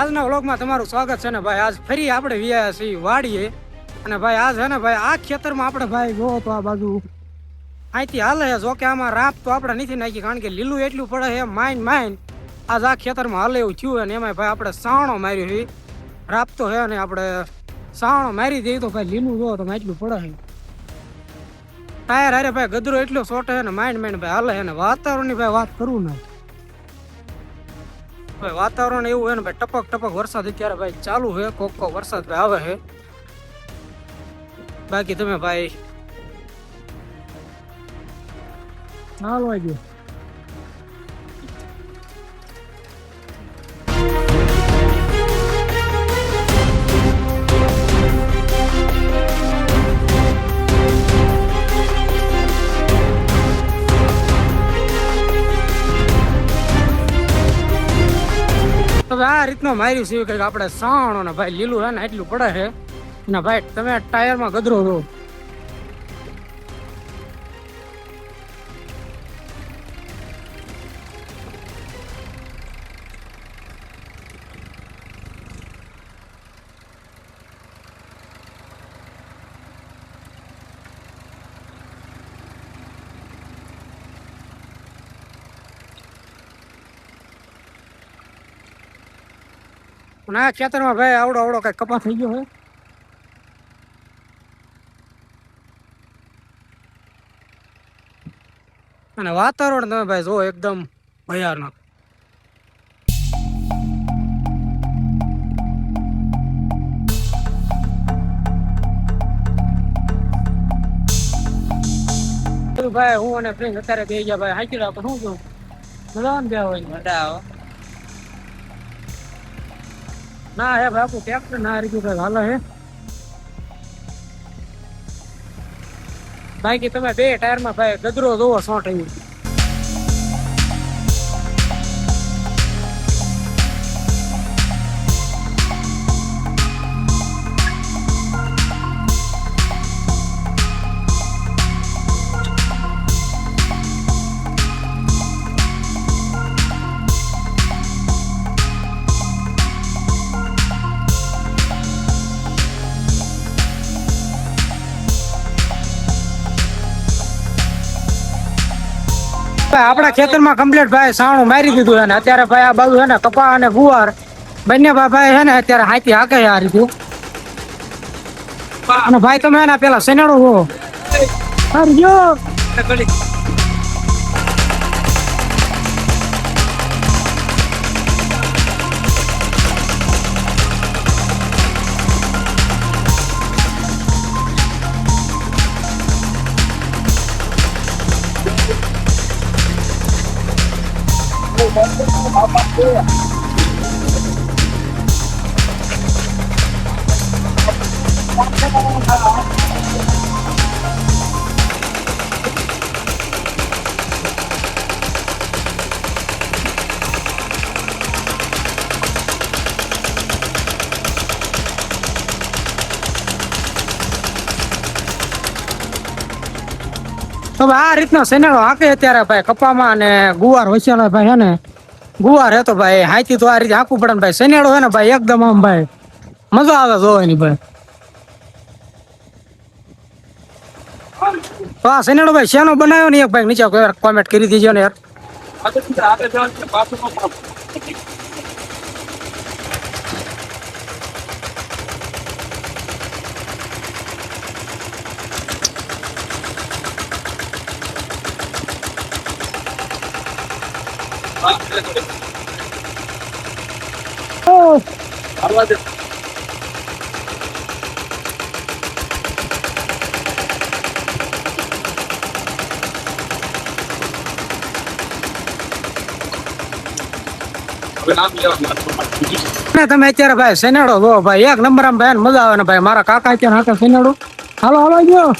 આજના વ્લોગમાં તમારું સ્વાગત છે ને ભાઈ. આજ ફરી આપણે વ્યાયા છીએ વાડીએ અને ભાઈ આજ છે ને ભાઈ આ ખેતરમાં આપણે ભાઈ જોવો તો આ બાજુ અહીંથી હાલે છે. જો કે આમાં રાપ તો આપણે નથી નાખી કારણ કે લીલું એટલું પડે છે માઇન આજ આ ખેતરમાં હાલે એવું થયું. અને એમાં ભાઈ આપણે સાવણો માર્યો છે. રાપ તો છે ને આપણે સાવણો મારી દઈએ તો ભાઈ લીલું જોવો તો એટલું પડે છે. ટાયર હારે ભાઈ ગદરો એટલો સોટે છે ને માઇન ભાઈ હાલે છે ને વાતાવરણની ભાઈ વાત કરું ને ભાઈ વાતાવરણ એવું છે ને ભાઈ ટપક વરસાદ અત્યારે ભાઈ ચાલુ છે. કોક વરસાદ ભાઈ આવે છે. બાકી તમે ભાઈ ચાલો ગયો આ રીતનો માર્યું છે કે આપણે સાણો ને ભાઈ લીલું છે ને એટલું પડે છે ને ભાઈ તમે ટાયરમાં ગદરો દો. આ ખેતરમાં ભાઈ આવડો કઈ કપાસ થઈ ગયો છે. અને વાતાવરણ તમે ભાઈ જો એકદમ ભયાનક. ભાઈ હું અને ફ્રેન્ડ અત્યારે બે ગયા ભાઈ હાકી રાખો શું કહું મજા ને ગયા હોય મજા આવે ના હે ભાઈ આપણું ટ્રેક્ટર ના રીતું ભાઈ હાલે હે. બાકી તમે બે ટાયરમાં ભાઈ ગદરો જોવો શોર્ટ આવ્યું. આપણા ખેતરમાં કમ્પ્લીટ ભાઈ સાવણું મારી દીધું છે ને અત્યારે ભાઈ આ બાજુ છે ને કપા અને ગુવાર બંને ભાઈ છે ને અત્યારે હાથી હાકે આ રીતે. અને ભાઈ તમે એના પેલા શેનાડો હો તો આ રીતનો શેનાળો હાકે અત્યારે ભાઈ કપામાં અને ગુવાર વસ્યાલા ભાઈ હે ને ગુવાર હે તો ભાઈ હાથી તો આ રીતે હાંકવું પડે ને ભાઈ શેનાળો હે ને ભાઈ એકદમ આમ ભાઈ મજા આવે જોવાની ભાઈ. તો આ શેનાળો ભાઈ શેનો બનાવ્યો ને એક ભાઈ નીચે કોમેન્ટ કરી દીજો ને યાર. તમે અત્યારે ભાઈ શેનાડો જો ભાઈ એક નંબર આમ ભાઈ મજા આવે ને ભાઈ મારા કાકા અત્યારે હાકે શેનાડો હાલો ગયો